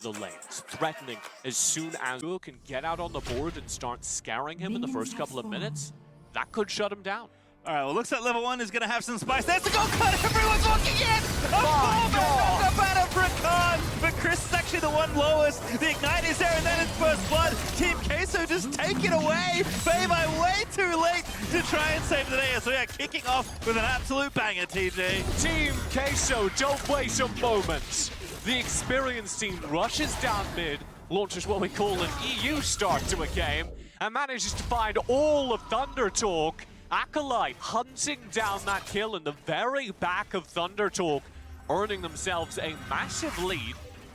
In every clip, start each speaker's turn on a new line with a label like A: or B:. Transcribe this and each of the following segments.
A: the lanes, threatening as soon as you can get out on the board and start scaring him in the first couple of minutes. That could shut him down.
B: All right, well, looks like level 1 is going to have some spice. There's the goal cut. Everyone's walking in. A knocked up out of Rakan. But Chris is actually the one lowest. The ignite is there, and then it's first blood. Team Queso just take it away. Faye way too late to try and save the day. So yeah, kicking off with an absolute banger, TJ.
A: Team Queso don't waste a moment. The experienced team rushes down mid, launches what we call an EU start to a game, and manages to find all of ThunderTalk. Acolyte hunting down that kill in the very back of ThunderTalk, earning themselves a massive lead.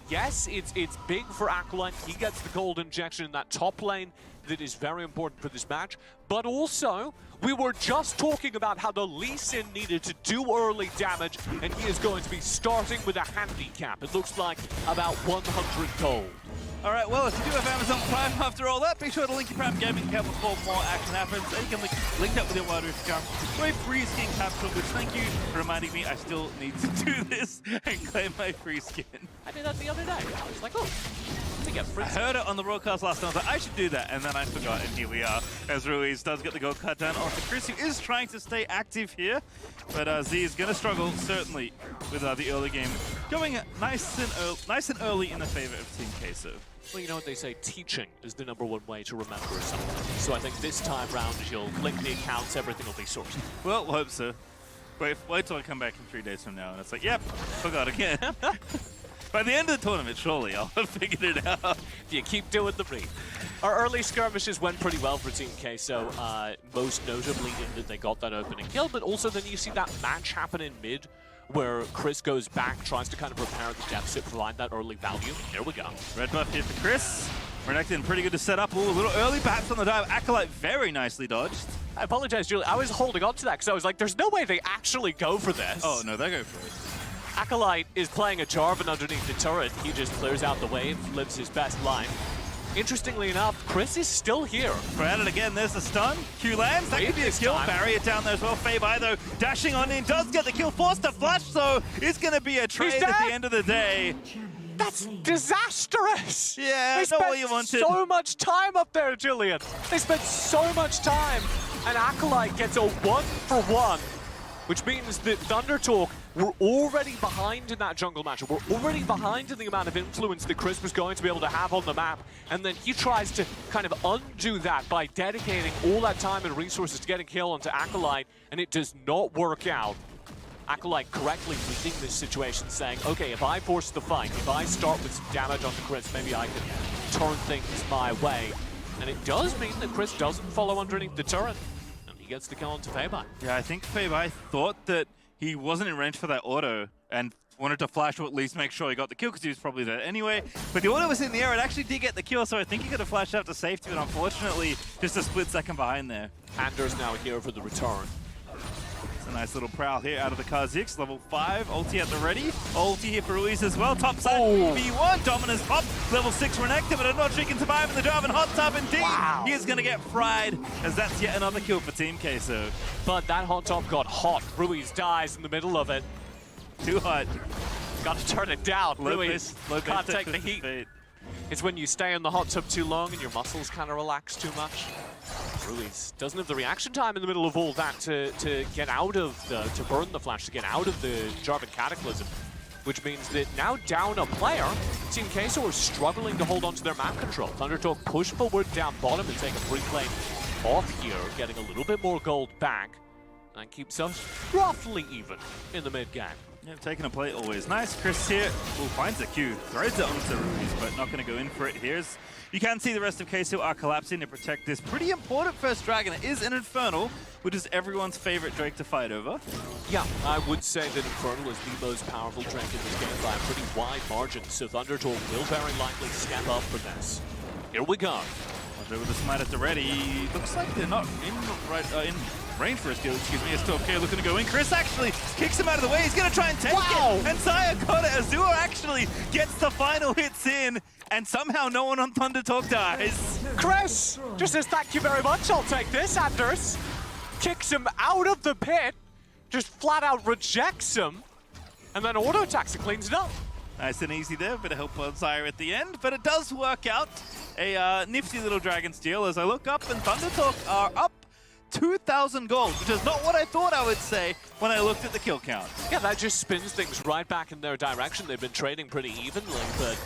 A: Yes, it's big for Acolyte. He gets the gold injection in that top lane that is very important for this match. But also, we were just talking about how the Lee Sin needed to do early damage, and he is going to be starting with a handicap. It looks like about 100 gold.
B: All right, well, if you do have Amazon Prime after all that, be sure to link your Prime Gaming account before more action happens. And you can link up with your wildrift account for a free skin capsule, which thank you for reminding me I still need to do this and claim my free skin.
A: I did that the other day. I was like, oh, let me get free skin.
B: I heard it on the broadcast last time. I was like, I should do that, and then I forgot, and here we are. As Ruiz does get the gold cut down onto Chris, who is trying to stay active here. But Z is going to struggle, certainly, with the early game. Going nice and early in the favor of Team Queso.
A: Well, you know what they say, teaching is the #1 way to remember something. So I think this time round, you'll link the accounts, everything will be sorted.
B: Well, hope so. Wait till I come back in 3 days from now, and it's like, yep, forgot again. By the end of the tournament, surely I'll have figured it out.
A: You keep doing the read. Our early skirmishes went pretty well for Team Queso, most notably in that they got that opening kill, but also then you see that match happen in mid, where Chris goes back, tries to kind of repair the deficit, provide that early value. Here we go.
B: Red buff here for Chris. Renekton pretty good to set up. Ooh, a little early, perhaps on the dive. Acolyte very nicely dodged.
A: I apologize, Julie. I was holding on to that because I was like, there's no way they actually go for this.
B: Oh, no, they go for it.
A: Acolyte is playing a Jarvan underneath the turret. He just clears out the wave, lives his best life. Interestingly enough, Chris is still here.
B: We're at it again. There's the stun. Q lands. That could be a kill. Barrier down there as well. Faye, though, dashing on in, does get the kill. Forced to flash, so it's going to be a trade at the end of the day.
A: That's disastrous!
B: Yeah,
A: they
B: not what you wanted.
A: So much time up there, Julian. They spent so much time, and Acolyte gets a 1-for-1, which means that ThunderTalk were already behind in that jungle matchup. We're already behind in the amount of influence that Chris was going to be able to have on the map, and then he tries to kind of undo that by dedicating all that time and resources to getting kill onto Acolyte, and it does not work out. Acolyte correctly reading this situation, saying, okay, if I force the fight, if I start with some damage onto Chris, maybe I can turn things my way. And it does mean that Chris doesn't follow underneath the turret, and he gets the kill onto Faye.
B: Yeah, I think Faye thought that he wasn't in range for that auto and wanted to flash or at least make sure he got the kill because he was probably there anyway. But the auto was in the air, it actually did get the kill, so I think he could have flashed out to safety, but unfortunately, just a split second behind there.
A: Anders now here for the return.
B: A nice little prowl here out of the Kha'Zix, level 5, ulti at the ready. Ulti here for Ruiz as well, top side V1, Dominance pop, level 6 Renekton, but I'm not sure he can survive in the drive, and hot tub indeed.
A: Wow.
B: He is going to get fried, as that's yet another kill for Team Queso.
A: But that hot top got hot. Ruiz dies in the middle of it.
B: Too hot.
A: Got to turn it down. Ruiz can't take the heat.
B: Fate.
A: It's when you stay in the hot tub too long and your muscles kind of relax too much. Ruiz doesn't have the reaction time in the middle of all that to get out of to burn the flash, to get out of the Jarvan Cataclysm, which means that now down a player, Team Queso are struggling to hold on to their map control. ThunderTalk push forward down bottom and take a free plane off here, getting a little bit more gold back, and keeps us roughly even in the mid game.
B: Yeah, taking a play always nice. Chris here finds the Q, throws it onto Ruiz, but not going to go in for it. You can see the rest of Queso are collapsing to protect this pretty important first dragon. It is an Infernal, which is everyone's favorite Drake to fight over. Yeah,
A: I would say that Infernal is the most powerful Drake in this game by a pretty wide margin, so ThunderTalk will very likely step up for this. Here we go.
B: Andre with the smite at the ready. Looks like they're not in range for a steal, excuse me. It's still okay, looking to go in. Chris actually kicks him out of the way. He's going to try and take it. And Saya got it. Azure actually gets the final hits in. And somehow no one on ThunderTalk dies.
A: Chris just says, thank you very much, I'll take this, Anders. Kicks him out of the pit, just flat out rejects him, and then auto attacks and cleans it up.
B: Nice and easy there, bit of help on Zyre at the end, but it does work out. A nifty little Dragon Steal as I look up and ThunderTalk are up 2,000 gold, which is not what I thought I would say when I looked at the kill count.
A: Yeah, that just spins things right back in their direction. They've been trading pretty evenly, but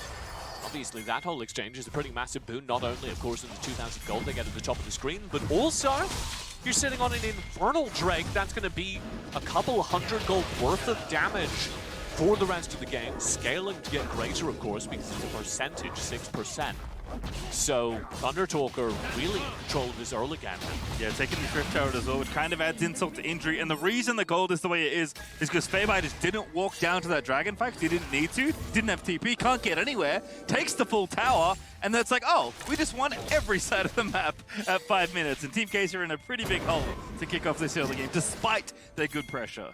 A: obviously that whole exchange is a pretty massive boon, not only, of course, in the 2,000 gold they get at the top of the screen, but also you're sitting on an Infernal Drake that's going to be a couple hundred gold worth of damage for the rest of the game, scaling to get greater, of course, because it's a percentage, 6%. So ThunderTalk are really in control of this early game.
B: Yeah, taking the Drift Turret as well, which kind of adds insult to injury. And the reason the gold is the way it is because Feibai just didn't walk down to that Dragon fight because he didn't need to, didn't have TP, can't get anywhere, takes the full tower, and then it's like, oh, we just won every side of the map at 5 minutes. And Team Queso are in a pretty big hole to kick off this early game, despite their good pressure.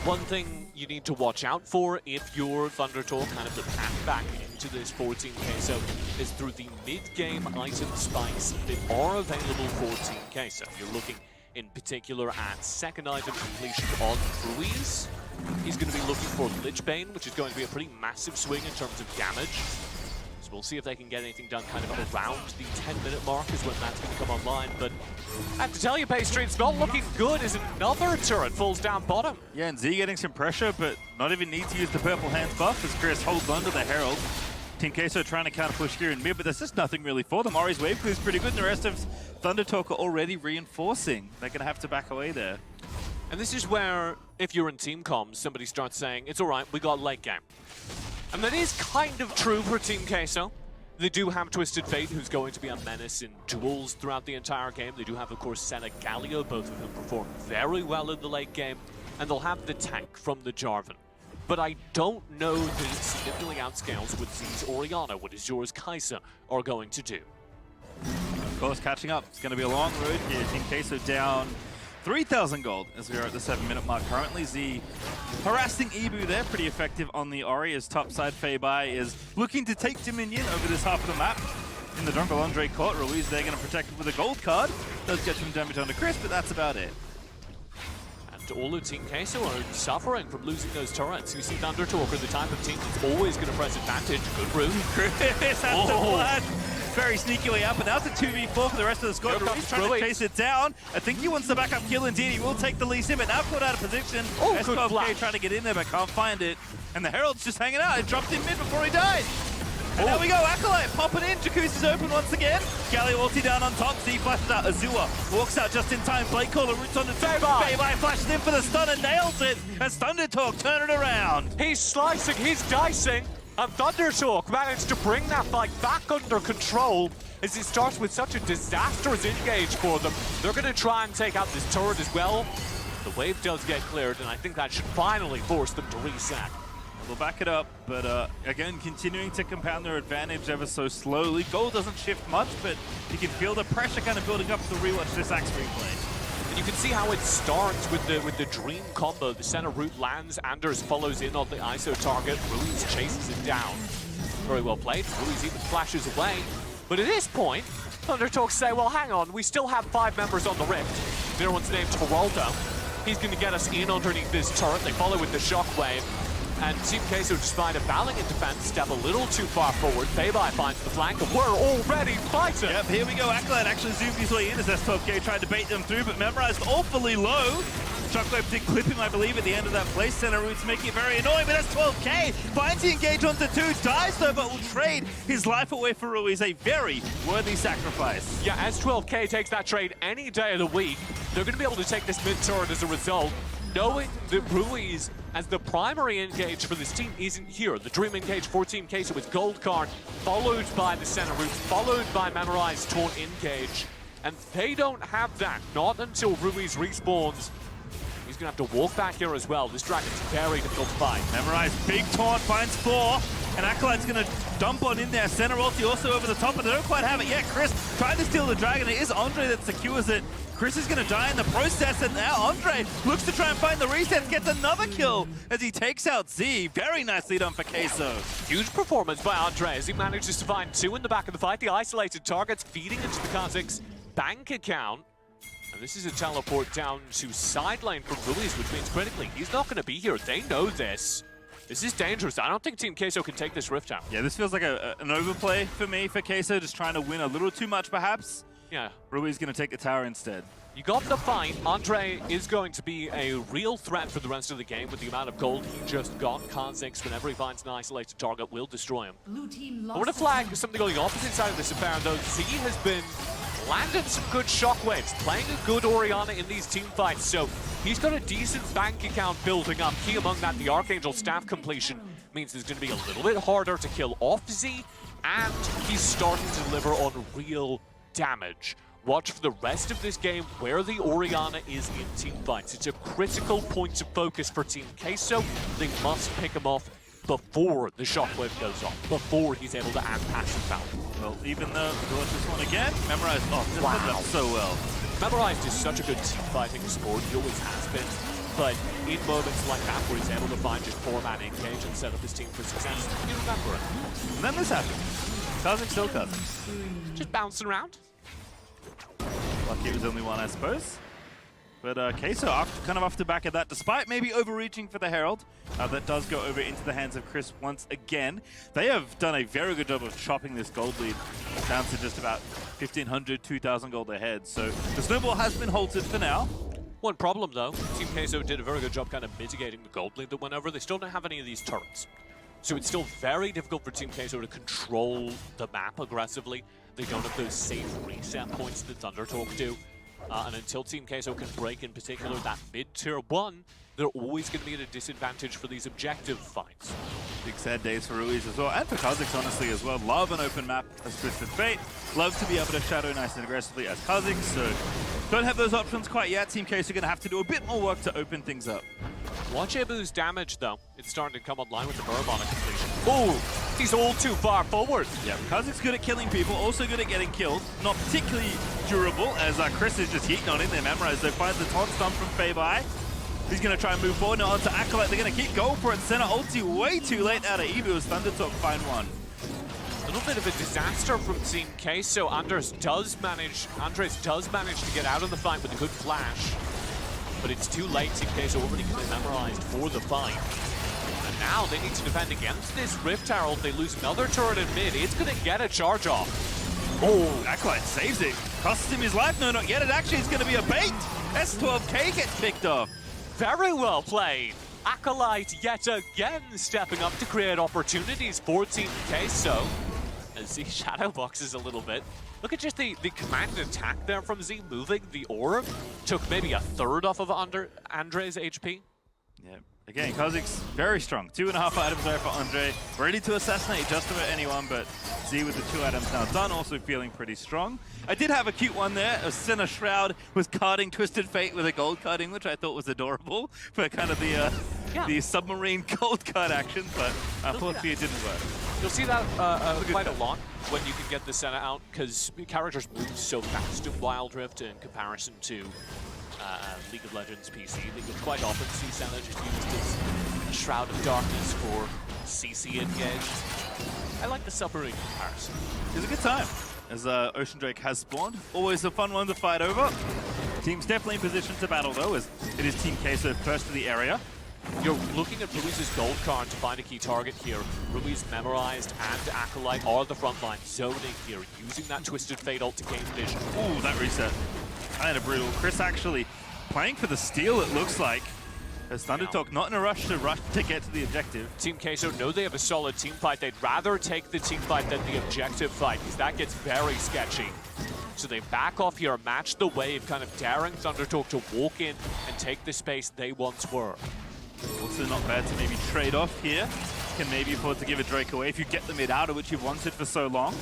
A: One thing you need to watch out for if you're ThunderTalk, kind of the path back into this 14 Queso, is through the mid-game item spikes that are available for Team Queso. You're looking in particular at second item completion on Ruiz. He's going to be looking for Lichbane, which is going to be a pretty massive swing in terms of damage. So we'll see if they can get anything done kind of around the 10-minute mark is when that's going to come online. But I have to tell you, Pastry, it's not looking good as another turret falls down bottom.
B: Yeah, and Z getting some pressure, but not even need to use the Purple Hands buff as Chris holds onto the Herald. Team Queso trying to counter push here in mid, but there's just nothing really for them. Ori's wave clear is pretty good, and the rest of ThunderTalk are already reinforcing. They're going to have to back away there.
A: And this is where, if you're in team comms, somebody starts saying, it's all right, we got late game. And that is kind of true for Team Queso. They do have Twisted Fate, who's going to be a menace in duels throughout the entire game. They do have, of course, Senna Galio, both of whom perform very well in the late game. And they'll have the tank from the Jarvan. But I don't know that it significantly outscales what Z's Orianna, what Azura's Kai'Sa are going to do.
B: Of course, catching up. It's going to be a long road here. Team Queso down 3,000 gold as we are at the 7-minute mark currently. Z harassing Ebu there, pretty effective on the Ori as topside Feibai is looking to take Dominion over this half of the map. In the jungle, Andre caught Ruiz, they're going to protect it with a gold card. Does get some damage onto Chris, but that's about it.
A: And all of Team Queso are suffering from losing those turrets. You see ThunderTalk are the type of team that's always going to press advantage. Good route.
B: Chris has the flash. Very sneakily up, and now it's a 2v4 for the rest of the squad. Ruiz trying to chase it down. I think he wants the backup kill indeed. He will take the lead in, but now caught out of position.
A: Oh,
B: S12K trying to get in there, but can't find it. And the Herald's just hanging out. It dropped in mid before he died. And there we go, Acolyte popping in. Jacuzzi's open once again. Galio ulti down on top. Z flashes out. Azura walks out just in time. Blade Caller roots on the two. Feibai flashes in for the stun and nails it. As ThunderTalk turn it around.
A: He's slicing, he's dicing. And ThunderTalk managed to bring that fight back under control as it starts with such a disastrous engage for them. They're going to try and take out this turret as well. The wave does get cleared, and I think that should finally force them to reset.
B: They'll back it up, but again, continuing to compound their advantage ever so slowly. Goal doesn't shift much, but you can feel the pressure kind of building up to rewatch this Axe replay.
A: And you can see how it starts with the Dream combo. The center route lands, Anders follows in on the ISO target, Ruiz chases it down. Very well played, Ruiz even flashes away. But at this point, ThunderTalk say, well, hang on, we still have 5 members on the Rift. The other one's named Geraldo. He's going to get us in underneath this turret. They follow with the Shockwave. And Team Queso, despite a valiant defense, step a little too far forward. Feibai finds the flank, and we're already fighting.
B: Yep, here we go. Acolyte actually zoomed his way in as S12K tried to bait them through, but memorized awfully low. Shockwave did clip him, I believe, at the end of that place. Center routes making it very annoying, but S12K finds the engage onto 2, dies though, but will trade his life away for Ruiz. A very worthy sacrifice.
A: Yeah, S12K takes that trade any day of the week. They're going to be able to take this mid-turret as a result, knowing that Ruiz, as the primary engage for this team, isn't here. The Dream engage for Team Queso with Gold Card, followed by the center route, followed by Memorized Taunt engage. And they don't have that, not until Ruiz respawns. He's going to have to walk back here as well. This Dragon's very difficult to fight.
B: Memorized, big taunt, finds 4. And Acolyte's going to dump on in there. Center ulti also over the top, but they don't quite have it yet. Chris trying to steal the Dragon. It is Andre that secures it. Chris is going to die in the process, and now Andre looks to try and find the reset, gets another kill as he takes out Z. Very nicely done for Queso.
A: Huge performance by Andre as he manages to find 2 in the back of the fight. The isolated targets feeding into the Kazakhs' bank account. And this is a teleport down to side lane for Ruiz, which means critically, he's not going to be here. They know this. This is dangerous. I don't think Team Queso can take this Rift out.
B: Yeah, this feels like an overplay for me, for Queso, just trying to win a little too much, perhaps.
A: Yeah.
B: Rui's going to take the tower instead.
A: You got the fight. Andre is going to be a real threat for the rest of the game with the amount of gold he just got. Kha'Zix, whenever he finds an isolated target, will destroy him. I want to flag something on the opposite side of this affair, though. Z has been landing some good shockwaves, playing a good Orianna in these team fights, so he's got a decent bank account building up. Key among that, the Archangel staff completion means it's going to be a little bit harder to kill off Z, and he's starting to deliver on real damage. Watch for the rest of this game where the Orianna is in team fights. It's a critical point of focus for Team Queso. They must pick him off before the shockwave goes off, before he's able to add passive power.
B: Well, even though this one again, Memorized, this
A: Wow.
B: set up so well.
A: Memorized is such a good team fighting sport, he always has been. But in moments like that where he's able to find just 4-man engage and set up his team for success, you remember it.
B: And then this happened. Kha'Zix still Kha'Zix.
A: Just bouncing around.
B: Lucky it was only one, I suppose. But Queso, kind of off the back of that, despite maybe overreaching for the Herald, that does go over into the hands of Chris once again. They have done a very good job of chopping this gold lead down to just about 1,500, 2,000 gold ahead. So the snowball has been halted for now.
A: One problem though, Team Queso did a very good job kind of mitigating the gold lead that went over. They still don't have any of these turrets. So it's still very difficult for Team Queso to control the map aggressively. They don't have those safe reset points that ThunderTalk do. And until Team Queso can break, in particular, that mid-tier 1, they're always going to be at a disadvantage for these objective fights.
B: Big sad days for Ruiz as well, and for Kha'Zix, honestly, as well. Love an open map as Twisted Fate. Love to be able to shadow nice and aggressively as Kha'Zix, so don't have those options quite yet. Team Queso are going to have to do a bit more work to open things up.
A: Watch Ibu's damage, though. It's starting to come online with the Murabana completion. Oh, he's all too far forward.
B: Yeah, Kha'Zix good at killing people, also good at getting killed. Not particularly durable, as Chris is just heating on in there. Memorized, though, finds the taunt stun from Feibai. He's going to try and move forward now onto Acolyte. They're going to keep going for it. Center ulti way too late out of Ebu as ThunderTalk find one.
A: A little bit of a disaster from Team Queso. Andres does manage to get out of the fight with a good flash. But it's too late. Team Queso already got Memorized for the fight. And now they need to defend against this Rift Herald. They lose another turret in mid. It's going to get a charge off.
B: Oh, Acolyte saves it. Costs him his life. No, not yet. It actually is going to be a bait. S12K gets picked off.
A: Very well played. Acolyte yet again stepping up to create opportunities for Team Queso. As he shadow boxes a little bit. Look at just the command and attack there from Z, moving the orb. Took maybe a third off of Andre's HP.
B: Yeah. Again, Kha'Zix very strong. 2.5 items there for Andre. Ready to assassinate just about anyone, but Z with the 2 items now done, also feeling pretty strong. I did have a cute one there. A Sinner Shroud was carding Twisted Fate with a gold carding, which I thought was adorable for kind of the submarine gold card action, but unfortunately it didn't work.
A: You'll see that quite a lot when you can get the Senna out, because characters move so fast in wildrift in comparison to League of Legends PC. That you'll quite often see Senna just used as a Shroud of Darkness for CC engaged. I like the submarine comparison.
B: It's a good time, as Ocean Drake has spawned. Always a fun one to fight over. Team's definitely in position to battle, though, as it is Team Queso first to the area.
A: You're looking at Ruiz's gold card to find a key target here. Ruiz, Memorized, and Acolyte are the front line, zoning here, using that Twisted Fate ult to gain vision.
B: Ooh, that reset. Kind of brutal. Chris actually playing for the steal, it looks like. As ThunderTalk not in a rush to get to the objective.
A: Team Queso know they have a solid team fight. They'd rather take the team fight than the objective fight, because that gets very sketchy. So they back off here, match the wave, kind of daring ThunderTalk to walk in and take the space they once were.
B: Also not bad to maybe trade off here. Can maybe afford to give a Drake away if you get the mid outer, which you've wanted for so long.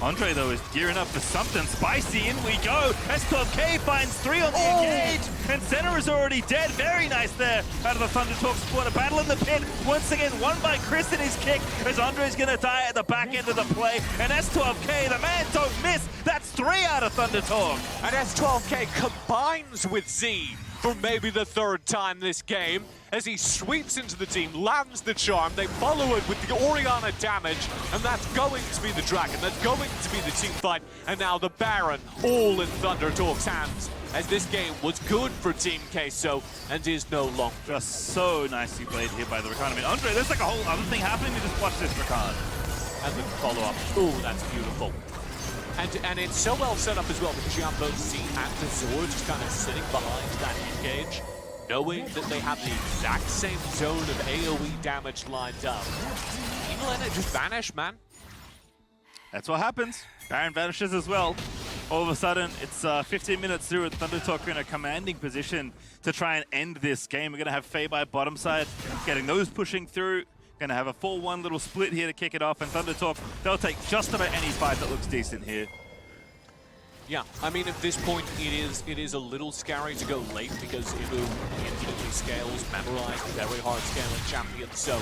B: Andre, though, is gearing up for something spicy. In we go. S12K finds 3 on the engage. And Center is already dead. Very nice there out of the ThunderTalk squad. A battle in the pit. Once again, won by Chris in his kick, as Andre's going to die at the back end of the play. And S12K, the man don't miss. That's 3 out of ThunderTalk.
A: And S12K combines with Z for maybe the third time this game as he sweeps into the team, lands the charm, they follow it with the Orianna damage, and that's going to be the Dragon, that's going to be the team fight, and now the Baron all in ThunderTalk's hands, as this game was good for Team Queso and is no longer.
B: Just so nicely played here by the Rakan. I mean, Andre, there's like a whole other thing happening. You just watch this Rakan.
A: And the follow-up. Oh, that's beautiful. And it's so well set up as well because you have both Z and Azor just kind of sitting behind that engage, knowing that they have the exact same zone of AoE damage lined up. You let it just vanish, man.
B: That's what happens. Baron vanishes as well. All of a sudden, it's 15 minutes through, and ThunderTalk are in a commanding position to try and end this game. We're going to have Faye by bottom side, getting those pushing through. Going to have a 4-1 little split here to kick it off, and ThunderTalk, they'll take just about any fight that looks decent here.
A: Yeah, I mean, at this point, it is a little scary to go late because Ibu infinitely scales, memorized, very hard scaling champion, so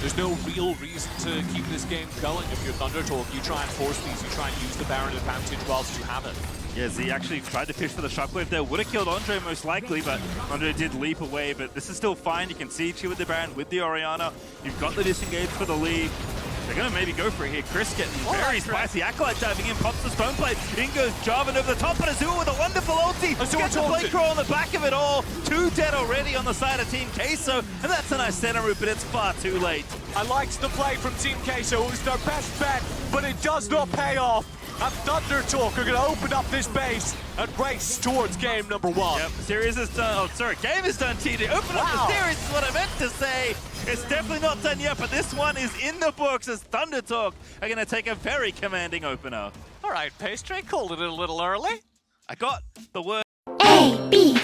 A: there's no real reason to keep this game going. If you're ThunderTalk, you try and force these, you try and use the Baron advantage whilst you have it.
B: Yeah, Z actually tried to fish for the shockwave there. Would have killed Andre most likely, but Andre did leap away. But this is still fine. You can see Chi with the Baron, with the Orianna. You've got the disengage for the lead. They're going to maybe go for it here. Chris getting very spicy. Acolyte diving in, pops the stone plate. In goes Jarvan over the top, and Azul with a wonderful ulti. Gets the plate crawl on the back of it all. 2 dead already on the side of Team Queso, and that's a nice center route, but it's far too late.
A: I liked the play from Team Queso. It was their best bet, but it does not pay off. And ThunderTalk are going to open up this base and race towards game number 1.
B: Yep, series is done. Oh, sorry, game is done, TD. Open up the series is what I meant to say. It's definitely not done yet, but this one is in the books as ThunderTalk are going to take a very commanding opener.
A: All right, Pastry, called it a little early.
B: I got the word.
C: A, B,